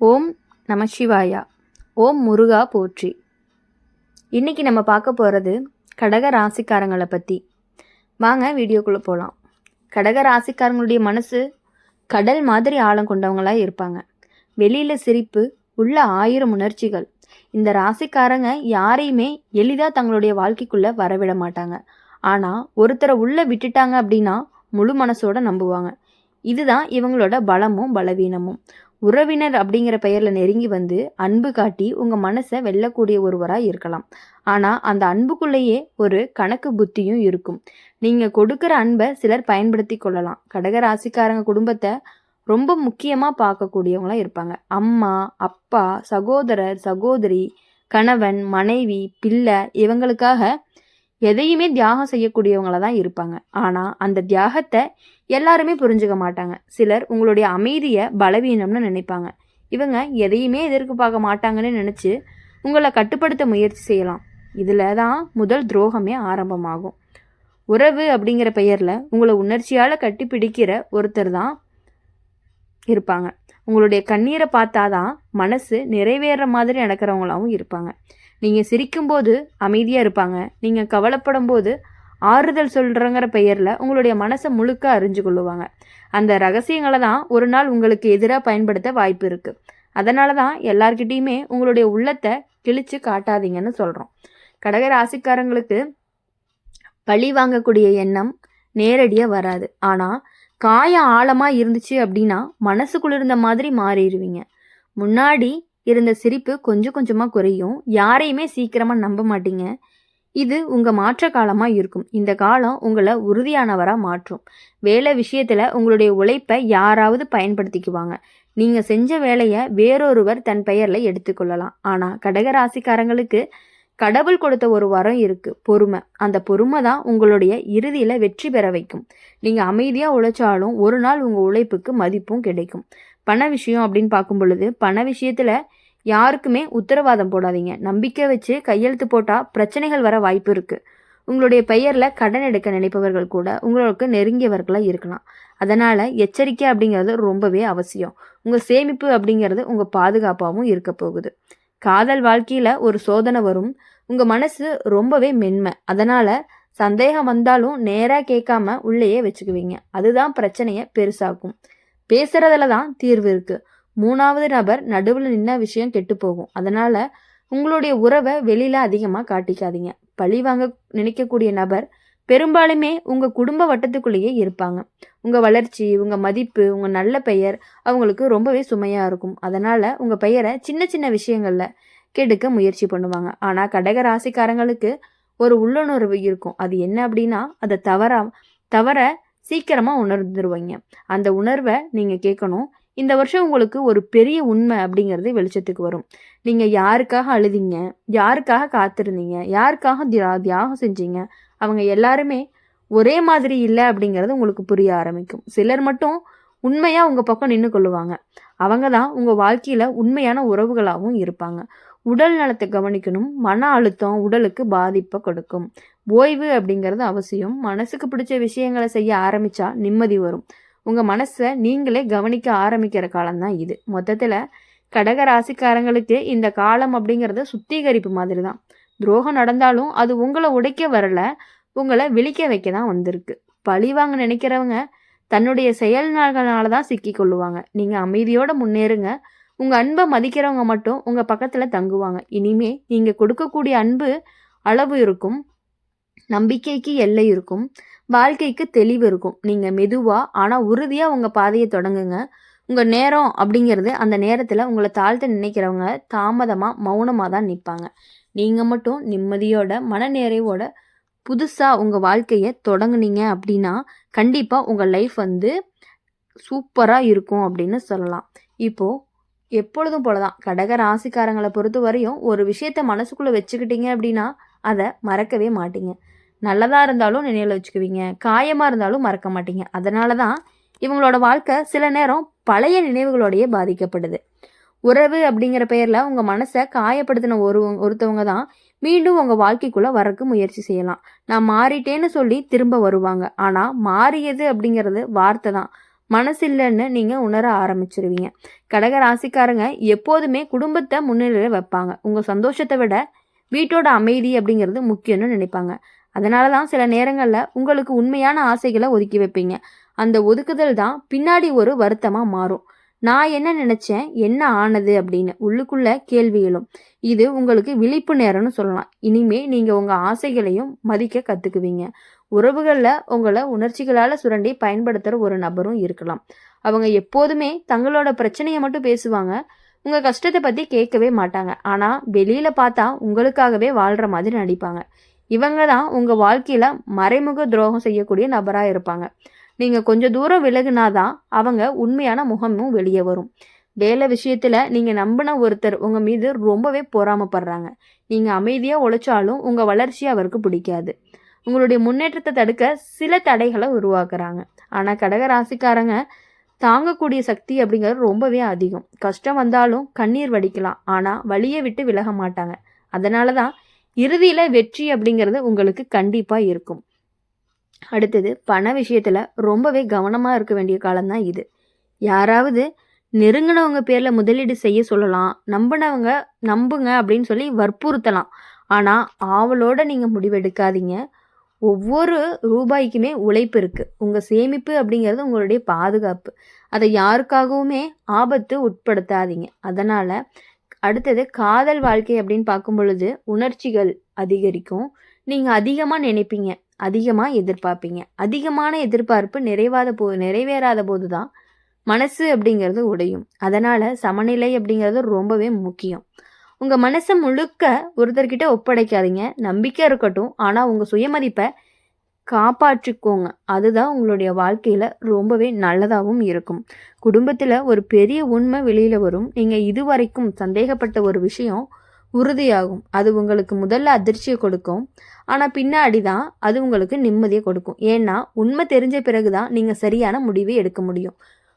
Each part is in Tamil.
ஓம் நமசிவாயா. ஓம் முருகா போற்றி. இன்னைக்கு நம்ம பார்க்க போகிறது கடக ராசிக்காரங்களை பற்றி. வாங்க வீடியோக்குள்ளே போகலாம். கடக ராசிக்காரங்களுடைய மனசு கடல் மாதிரி ஆழம் கொண்டவங்களாக இருப்பாங்க. வெளியில் சிரிப்பு, உள்ள 1000 உணர்ச்சிகள். இந்த ராசிக்காரங்க யாரையுமே எளிதாக தங்களுடைய வாழ்க்கைக்குள்ளே வரவிட மாட்டாங்க. ஆனால் ஒருத்தரை உள்ளே விட்டுட்டாங்க அப்படின்னா முழு மனசோட நம்புவாங்க. இதுதான் இவங்களோட பலமும் பலவீனமும். உறவினர் அப்படிங்கிற பெயரில் நெருங்கி வந்து அன்பு காட்டி உங்கள் மனசை வெல்லக்கூடிய ஒருவராக இருக்கலாம். ஆனால் அந்த அன்புக்குள்ளேயே ஒரு கணக்கு புத்தியும் இருக்கும். நீங்கள் கொடுக்குற அன்பை சிலர் பயன்படுத்தி கொள்ளலாம். கடக ராசிக்காரங்க குடும்பத்தை ரொம்ப முக்கியமாக பார்க்கக்கூடியவங்களாம் இருப்பாங்க. அம்மா, அப்பா, சகோதரர், சகோதரி, கணவன், மனைவி, பிள்ளை இவங்களுக்காக எதையுமே தியாகம் செய்யக்கூடியவங்கள தான் இருப்பாங்க. ஆனால் அந்த தியாகத்தை எல்லாருமே புரிஞ்சுக்க மாட்டாங்க. சிலர் உங்களுடைய அமைதியை பலவீனம்னு நினைப்பாங்க. இவங்க எதையுமே எதிர்ப்பு பார்க்க மாட்டாங்கன்னு நினச்சி உங்களை கட்டுப்படுத்த முயற்சி செய்யலாம். இதில் தான் முதல் துரோகமே ஆரம்பமாகும். உறவு அப்படிங்கிற பெயரில் உங்களை உணர்ச்சியால் கட்டி பிடிக்கிற ஒருத்தர் தான் இருப்பாங்க. உங்களுடைய கண்ணீரை பார்த்தாதான் மனசு நிறைவேற மாதிரி நடக்கிறவங்களாகவும் இருப்பாங்க. நீங்கள் சிரிக்கும்போது அமைதியாக இருப்பாங்க. நீங்கள் கவலைப்படும் போது ஆறுதல் சொல்கிறங்கிற பெயரில் உங்களுடைய மனசை முழுக்க அறிஞ்சு கொள்ளுவாங்க. அந்த ரகசியங்களை தான் ஒரு நாள் உங்களுக்கு எதிராக பயன்படுத்த வாய்ப்பு இருக்குது. அதனால தான் எல்லார்கிட்டையுமே உங்களுடைய உள்ளத்தை கிழிச்சு காட்டாதீங்கன்னு சொல்கிறோம். கடக ராசிக்காரங்களுக்கு பழி வாங்கக்கூடிய எண்ணம் நேரடியாக வராது. ஆனால் காயம் ஆழமாக இருந்துச்சு அப்படின்னா மனசுக்குள்ள இருந்த மாதிரி மாறிடுவீங்க. முன்னாடி இருந்த சிரிப்பு கொஞ்சம் கொஞ்சமாக குறையும். யாரையுமே சீக்கிரமாக நம்ப மாட்டீங்க. இது உங்கள் மாற்ற காலமாக இருக்கும். இந்த காலம் உங்களை உறுதியானவராக மாற்றும். வேலை விஷயத்தில் உங்களுடைய உழைப்பை யாராவது பயன்படுத்திக்குவாங்க. நீங்கள் செஞ்ச வேலையை வேறொருவர் தன் பெயரில் எடுத்துக்கொள்ளலாம். ஆனால் கடகராசிக்காரங்களுக்கு கடவுள் கொடுத்த ஒரு வரம் இருக்குது, பொறுமை. அந்த பொறுமை தான் உங்களுடைய இறுதியில் வெற்றி பெற வைக்கும். நீங்கள் அமைதியாக உழைச்சாலும் ஒரு நாள் உங்கள் உழைப்புக்கு மதிப்பும் கிடைக்கும். பண விஷயம் அப்படின்னு பார்க்கும் பொழுது பண விஷயத்தில் யாருக்குமே உத்தரவாதம் போடாதீங்க. நம்பிக்கை வச்சு கையெழுத்து போட்டால் பிரச்சனைகள் வர வாய்ப்பு இருக்குது. உங்களுடைய பெயரில் கடன் எடுக்க நினைப்பவர்கள் கூட உங்களுக்கு நெருங்கியவர்களாக இருக்கலாம். அதனால் எச்சரிக்கை அப்படிங்கிறது ரொம்பவே அவசியம். உங்கள் சேமிப்பு அப்படிங்கிறது உங்கள் பாதுகாப்பாகவும் இருக்க போகுது. காதல் வாழ்க்கையில் ஒரு சோதனை வரும். உங்கள் மனசு ரொம்பவே மென்மை. அதனால் சந்தேகம் வந்தாலும் நேராக கேட்காம உள்ளேயே வச்சுக்குவீங்க. அதுதான் பிரச்சனையை பெருசாக்கும். பேசுகிறதுல தான் தீர்வு இருக்குது. 3வது நபர் நடுவில் நின்ன விஷயம் கெட்டு போகும். அதனால் உங்களுடைய உறவை வெளியில் அதிகமாக காட்டிக்காதீங்க. பழி வாங்க நினைக்கக்கூடிய நபர் பெரும்பாலுமே உங்கள் குடும்ப வட்டத்துக்குள்ளேயே இருப்பாங்க. உங்கள் வளர்ச்சி, உங்கள் மதிப்பு, உங்கள் நல்ல பெயர் அவங்களுக்கு ரொம்பவே சுமையாக இருக்கும். அதனால் உங்கள் பெயரை சின்ன சின்ன விஷயங்களில் கெடுக்க முயற்சி பண்ணுவாங்க. ஆனால் கடக ராசிக்காரங்களுக்கு ஒரு உள்ளுணர்வு இருக்கும். அது என்ன அப்படின்னா அதை தவற சீக்கிரமாக உணர்ந்துருவீங்க. அந்த உணர்வை நீங்கள் கேட்கணும். இந்த வருஷம் உங்களுக்கு ஒரு பெரிய உண்மை அப்படிங்கிறது வெளிச்சத்துக்கு வரும். நீங்கள் யாருக்காக அழுதிங்க, யாருக்காக காத்திருந்தீங்க, யாருக்காக தியாகம் செஞ்சீங்க, அவங்க எல்லாருமே ஒரே மாதிரி இல்லை அப்படிங்கிறது உங்களுக்கு புரிய ஆரம்பிக்கும். சிலர் மட்டும் உண்மையாக உங்கள் பக்கம் நின்று கொள்ளுவாங்க. அவங்க தான் உங்கள் வாழ்க்கையில் உண்மையான உறவுகளாகவும் இருப்பாங்க. உடல் நலத்தை கவனிக்கணும். மன அழுத்தம் உடலுக்கு பாதிப்பை கொடுக்கும். ஓய்வு அப்படிங்கிறது அவசியம். மனசுக்கு பிடிச்ச விஷயங்களை செய்ய ஆரம்பித்தா நிம்மதி வரும். உங்கள் மனசை நீங்களே கவனிக்க ஆரம்பிக்கிற காலம்தான் இது. மொத்தத்தில் கடக ராசிக்காரங்களுக்கு இந்த காலம் அப்படிங்கிறது சுத்திகரிப்பு மாதிரி தான். துரோகம் நடந்தாலும் அது உங்களை உடைக்க வரலை, உங்களை விழிக்க வைக்க தான் வந்திருக்கு. பழி வாங்க நினைக்கிறவங்க தன்னுடைய செயல்னால தான் சிக்கி கொள்ளுவாங்க. நீங்கள் அமைதியோடு முன்னேறுங்க. உங்கள் அன்பை மதிக்கிறவங்க மட்டும் உங்கள் பக்கத்தில் தங்குவாங்க. இனிமே நீங்கள் கொடுக்கக்கூடிய அன்பு அளவு இருக்கும், நம்பிக்கைக்கு எல்லை இருக்கும், வாழ்க்கைக்கு தெளிவு இருக்கும். நீங்கள் மெதுவாக ஆனால் உறுதியாக உங்கள் பாதையை தொடங்குங்க. உங்கள் நேரம் அப்படிங்கிறது அந்த நேரத்தில் உங்களை தாழ்த்த நினைக்கிறவங்க தாமதமாக மௌனமாக தான் நிற்பாங்க. நீங்கள் மட்டும் நிம்மதியோட மனநிறைவோட புதுசாக உங்கள் வாழ்க்கையை தொடங்குனீங்க அப்படின்னா கண்டிப்பாக உங்கள் லைஃப் சூப்பராக இருக்கும் அப்படின்னு சொல்லலாம். இப்போது எப்பொழுதும் போல தான் கடக ராசிக்காரங்களை பொறுத்த வரையும் ஒரு விஷயத்த மனசுக்குள்ளே வச்சுக்கிட்டீங்க அப்படின்னா அதை மறக்கவே மாட்டீங்க. நல்லதாக இருந்தாலும் நினைவில் வச்சுக்குவீங்க, காயமாக இருந்தாலும் மறக்க மாட்டீங்க. அதனால தான் இவங்களோட வாழ்க்கை சில நேரம் பழைய நினைவுகளோடையே பாதிக்கப்படுது. உறவு அப்படிங்கிற பெயரில் உங்கள் மனசை காயப்படுத்தின ஒருத்தவங்க தான் மீண்டும் உங்கள் வாழ்க்கைக்குள்ளே வரக்கு முயற்சி செய்யலாம். நான் மாறிட்டேன்னு சொல்லி திரும்ப வருவாங்க. ஆனால் மாறியது அப்படிங்கிறது வார்த்தை தான். மனசு இல்லைன்னு நீங்கள் உணர ஆரம்பிச்சிருவீங்க. கடக ராசிக்காரங்க எப்போதுமே குடும்பத்தை முன்னிலையில் வைப்பாங்க. உங்கள் சந்தோஷத்தை விட வீட்டோட அமைதி அப்படிங்கிறது முக்கியம்னு நினைப்பாங்க. அதனால தான் சில நேரங்களில் உங்களுக்கு உண்மையான ஆசைகளை ஒதுக்கி வைப்பீங்க. அந்த ஒதுக்குதல் தான் பின்னாடி ஒரு வருத்தமாக மாறும். நான் என்ன நினச்சேன், என்ன ஆனது அப்படின்னு உள்ளுக்குள்ள கேள்வி எழும். இது உங்களுக்கு விழிப்பு நேரம்னு சொல்லலாம். இனிமே நீங்கள் உங்கள் ஆசைகளையும் மதிக்க கற்றுக்குவீங்க. உறவுகளில் உங்களை உணர்ச்சிகளால் சுரண்டி பயன்படுத்துகிற ஒரு நபரும் இருக்கலாம். அவங்க எப்போதுமே தங்களோட பிரச்சனையை மட்டும் பேசுவாங்க, உங்கள் கஷ்டத்தை பற்றி கேட்கவே மாட்டாங்க. ஆனால் வெளியில் பார்த்தா உங்களுக்காகவே வாழ்கிற மாதிரி நடிப்பாங்க. இவங்க தான் உங்கள் வாழ்க்கையில் மறைமுக துரோகம் செய்யக்கூடிய நபராக இருப்பாங்க. நீங்கள் கொஞ்சம் தூரம் விலகுனாதான் அவங்க உண்மையான முகமும் வெளியே வரும். வேலை விஷயத்தில் நீங்கள் நம்பின ஒருத்தர் உங்கள் மீது ரொம்பவே பொறாமப்படுறாங்க. நீங்கள் அமைதியாக உழைச்சாலும் உங்கள் வளர்ச்சி அவருக்கு பிடிக்காது. உங்களுடைய முன்னேற்றத்தை தடுக்க சில தடைகளை உருவாக்குறாங்க. ஆனால் கடக ராசிக்காரங்க தாங்கக்கூடிய சக்தி அப்படிங்கிறது ரொம்பவே அதிகம். கஷ்டம் வந்தாலும் கண்ணீர் வடிக்கலாம், ஆனால் வலியை விட்டு விலக மாட்டாங்க. அதனால தான் இறுதியில் வெற்றி அப்படிங்கிறது உங்களுக்கு கண்டிப்பாக இருக்கும். அடுத்தது பண விஷயத்தில் ரொம்பவே கவனமாக இருக்க வேண்டிய காலம்தான் இது. யாராவது நெருங்கினவங்க பேரில் முதலீடு செய்ய சொல்லலாம், நம்புங்க அப்படின்னு சொல்லி வற்புறுத்தலாம். ஆனால் ஆவலோடு நீங்கள் முடிவெடுக்காதீங்க. ஒவ்வொரு ரூபாய்க்குமே உழைப்பு இருக்குது. உங்கள் சேமிப்பு அப்படிங்கிறது உங்களுடைய பாதுகாப்பு. அதை யாருக்காகவுமே ஆபத்து உட்படுத்தாதீங்க. அதனால் அடுத்தது காதல் வாழ்க்கை அப்படின்னு பார்க்கும் பொழுது உணர்ச்சிகள் அதிகரிக்கும். நீங்கள் அதிகமாக நினைப்பீங்க, அதிகமாக எதிர்பார்ப்பீங்க. அதிகமான எதிர்பார்ப்பு நிறைவேறாத போது தான் மனசு அப்படிங்கிறது உடையும். அதனால் சமநிலை அப்படிங்கிறது ரொம்பவே முக்கியம். உங்கள் மனசை முழுக்க ஒருத்தர்கிட்ட ஒப்படைக்காதீங்க. நம்பிக்கை இருக்கட்டும், ஆனால் உங்கள் சுயமதிப்பை காப்பாற்றிக்கோங்க. அதுதான் உங்களுடைய வாழ்க்கையில் ரொம்பவே நல்லதாகவும் இருக்கும். குடும்பத்தில் ஒரு பெரிய உண்மை வெளியில் வரும். நீங்கள் இதுவரைக்கும் சந்தேகப்பட்ட ஒரு விஷயம் உறுதியாகும். அது உங்களுக்கு முதல்ல அதிர்ச்சியை கொடுக்கும், ஆனால் பின்னாடி தான் அது உங்களுக்கு நிம்மதியை கொடுக்கும். ஏன்னா உண்மை தெரிஞ்ச பிறகு தான் நீங்கள் சரியான முடிவை எடுக்க முடியும்.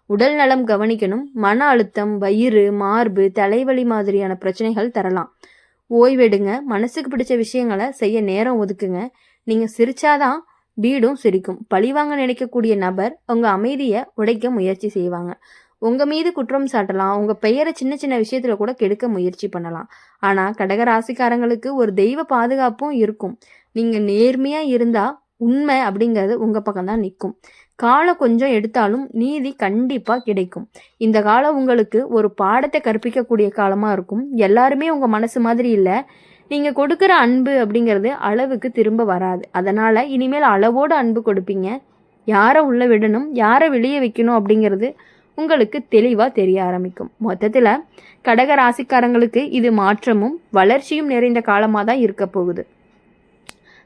உடல் நலம் கவனிக்கணும். மன அழுத்தம், வயிறு, மார்பு, தலைவலி மாதிரியான பிரச்சனைகள் தரலாம். ஓய்வெடுங்க. மனசுக்கு பிடிச்ச விஷயங்களை செய்ய நேரம் ஒதுக்குங்க. நீங்கள் சிரிச்சாதான் வீடும் சிரிக்கும். பழிவாங்க நினைக்கக்கூடிய நபர் உங்கள் அமைதியை உடைக்க முயற்சி செய்வாங்க. உங்கள் மீது குற்றம் சாட்டலாம். உங்கள் பெயரை சின்ன சின்ன விஷயத்தில் கூட கெடுக்க முயற்சி பண்ணலாம். ஆனால் கடக ராசிக்காரங்களுக்கு ஒரு தெய்வ பாதுகாப்பும் இருக்கும். நீங்கள் நேர்மையாக இருந்தால் உண்மை அப்படிங்கிறது உங்கள் பக்கம்தான் நிற்கும். காலம் கொஞ்சம் எடுத்தாலும் நீதி கண்டிப்பாக கிடைக்கும். இந்த காலம் உங்களுக்கு ஒரு பாடத்தை கற்பிக்கக்கூடிய காலமாக இருக்கும். எல்லாருமே உங்கள் மனசு மாதிரி இல்லை. நீங்கள் கொடுக்குற அன்பு அப்படிங்கிறது அளவுக்கு திரும்ப வராது. அதனால் இனிமேல் அளவோடு அன்பு கொடுப்பீங்க. யாரை உள்ளே விடணும், யாரை வெளியே வைக்கணும் அப்படிங்கிறது உங்களுக்கு தெளிவாக தெரிய ஆரம்பிக்கும். மொத்தத்தில் கடக ராசிக்காரங்களுக்கு இது மாற்றமும் வளர்ச்சியும் நிறைந்த காலமாக தான் இருக்க போகுது.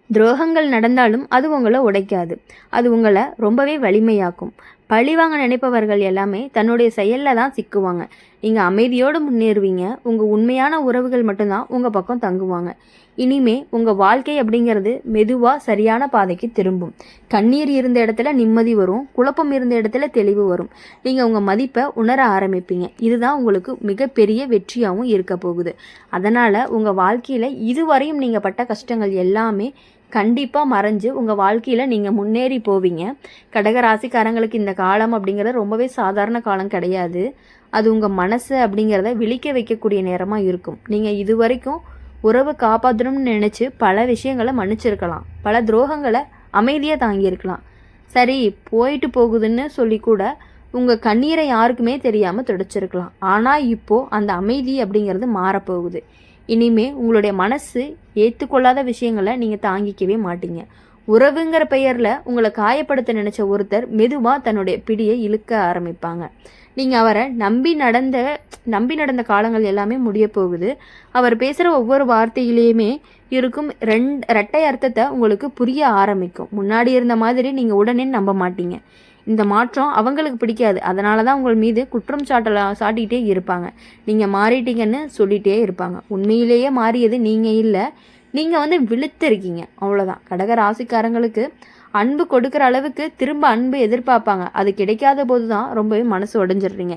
துரோகங்கள் நடந்தாலும் அது உங்களை உடைக்காது. அது உங்களை ரொம்பவே வலிமையாக்கும். பழிவாங்க நினைப்பவர்கள் எல்லாமே தன்னுடைய செயலில் தான் சிக்குவாங்க. நீங்கள் அமைதியோடு முன்னேறுவீங்க. உங்கள் உண்மையான உறவுகள் மட்டும்தான் உங்கள் பக்கம் தங்குவாங்க. இனிமே உங்கள் வாழ்க்கை அப்படிங்கிறது மெதுவாக சரியான பாதைக்கு திரும்பும். கண்ணீர் இருந்த இடத்துல நிம்மதி வரும். குழப்பம் இருந்த இடத்துல தெளிவு வரும். நீங்கள் உங்கள் மதிப்பை உணர ஆரம்பிப்பீங்க. இதுதான் உங்களுக்கு மிகப்பெரிய வெற்றியாகவும் இருக்க போகுது. அதனால் உங்கள் வாழ்க்கையில் இதுவரையும் நீங்கள் பட்ட கஷ்டங்கள் எல்லாமே கண்டிப்பாக மறைஞ்சு உங்கள் வாழ்க்கையில் நீங்கள் முன்னேறி போவீங்க. கடக ராசிக்காரங்களுக்கு இந்த காலம் அப்படிங்கிறது ரொம்பவே சாதாரண காலம் கிடையாது. அது உங்கள் மனசு அப்படிங்கிறத விழிக்க வைக்கக்கூடிய நேரமாக இருக்கும். நீங்கள் இது வரைக்கும் உறவு காப்பாற்றணும்னு நினச்சி பல விஷயங்களை மன்னிச்சிருக்கலாம். பல துரோகங்களை அமைதியாக தாங்கியிருக்கலாம். சரி போயிட்டு போகுதுன்னு சொல்லி கூட உங்கள் கண்ணீரை யாருக்குமே தெரியாமல் துடைச்சிருக்கலாம். ஆனால் இப்போது அந்த அமைதி அப்படிங்கிறது மாறப்போகுது. இனிமே உங்களுடைய மனசு ஏற்றுக்கொள்ளாத விஷயங்களை நீங்கள் தாங்கிக்கவே மாட்டீங்க. உறவுங்கிற பெயரில் உங்களை காயப்படுத்த நினச்ச ஒருத்தர் மெதுவாக தன்னுடைய பிடியை இழுக்க ஆரம்பிப்பாங்க. நீங்கள் அவரை நம்பி நடந்த காலங்கள் எல்லாமே முடிய போகுது. அவர் பேசுகிற ஒவ்வொரு வார்த்தையிலையுமே இருக்கும் ரெட்டை அர்த்தத்தை உங்களுக்கு புரிய ஆரம்பிக்கும். முன்னாடி இருந்த மாதிரி நீங்கள் உடனே நம்ப மாட்டீங்க. இந்த மாற்றம் அவங்களுக்கு பிடிக்காது. அதனால தான் உங்கள் மீது குற்றம் சாட்டிகிட்டே இருப்பாங்க. நீங்கள் மாறிட்டீங்கன்னு சொல்லிகிட்டே இருப்பாங்க. உண்மையிலேயே மாறியது நீங்கள் இல்லை, நீங்கள் விழுத்திருக்கீங்க, அவ்வளோதான். கடக ராசிக்காரங்களுக்கு அன்பு கொடுக்குற அளவுக்கு திரும்ப அன்பு எதிர்பார்ப்பாங்க. அது கிடைக்காத போது தான் ரொம்பவே மனசு உடைஞ்சிடுறீங்க.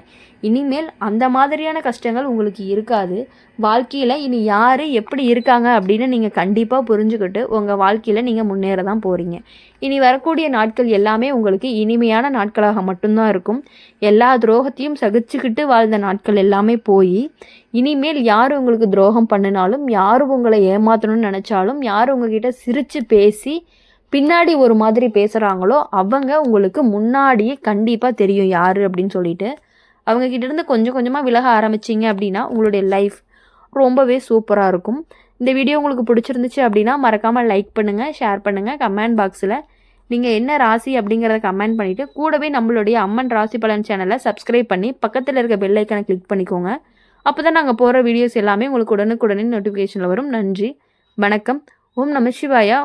இனிமேல் அந்த மாதிரியான கஷ்டங்கள் உங்களுக்கு இருக்காது. வாழ்க்கையில் இனி யார் எப்படி இருக்காங்க அப்படின்னு நீங்கள் கண்டிப்பாக புரிஞ்சுக்கிட்டு உங்கள் வாழ்க்கையில் நீங்கள் முன்னேற தான் போகிறீங்க. இனி வரக்கூடிய நாட்கள் எல்லாமே உங்களுக்கு இனிமையான நாட்களாக மட்டும்தான் இருக்கும். எல்லா துரோகத்தையும் சகிச்சுக்கிட்டு வாழ்ந்த நாட்கள் எல்லாமே போய் இனிமேல் யார் உங்களுக்கு துரோகம் பண்ணினாலும், யார் உங்களை ஏமாற்றணும்னு நினச்சாலும், யார் உங்ககிட்ட சிரித்து பேசி பின்னாடி ஒரு மாதிரி பேசுகிறாங்களோ அவங்க உங்களுக்கு முன்னாடியே கண்டிப்பாக தெரியும் யார் அப்படின்னு சொல்லிட்டு. அவங்கக்கிட்டேருந்து கொஞ்சம் கொஞ்சமாக விலக ஆரம்பிச்சிங்க அப்படின்னா உங்களுடைய லைஃப் ரொம்பவே சூப்பராக இருக்கும். இந்த வீடியோ உங்களுக்கு பிடிச்சிருந்துச்சு அப்படின்னா மறக்காமல் லைக் பண்ணுங்கள், ஷேர் பண்ணுங்கள். கமெண்ட் பாக்ஸில் நீங்கள் என்ன ராசி அப்படிங்கிறத கமெண்ட் பண்ணிவிட்டு கூடவே நம்மளுடைய அம்மன் ராசி பலன் சேனலை சப்ஸ்கிரைப் பண்ணி பக்கத்தில் இருக்க பெல் ஐக்கனை கிளிக் பண்ணிக்கோங்க. அப்போ தான் நாங்கள் போகிற வீடியோஸ் எல்லாமே உங்களுக்கு உடனுக்குடனே நோட்டிஃபிகேஷனில் வரும். நன்றி, வணக்கம். ஓம் நம சிவாயா.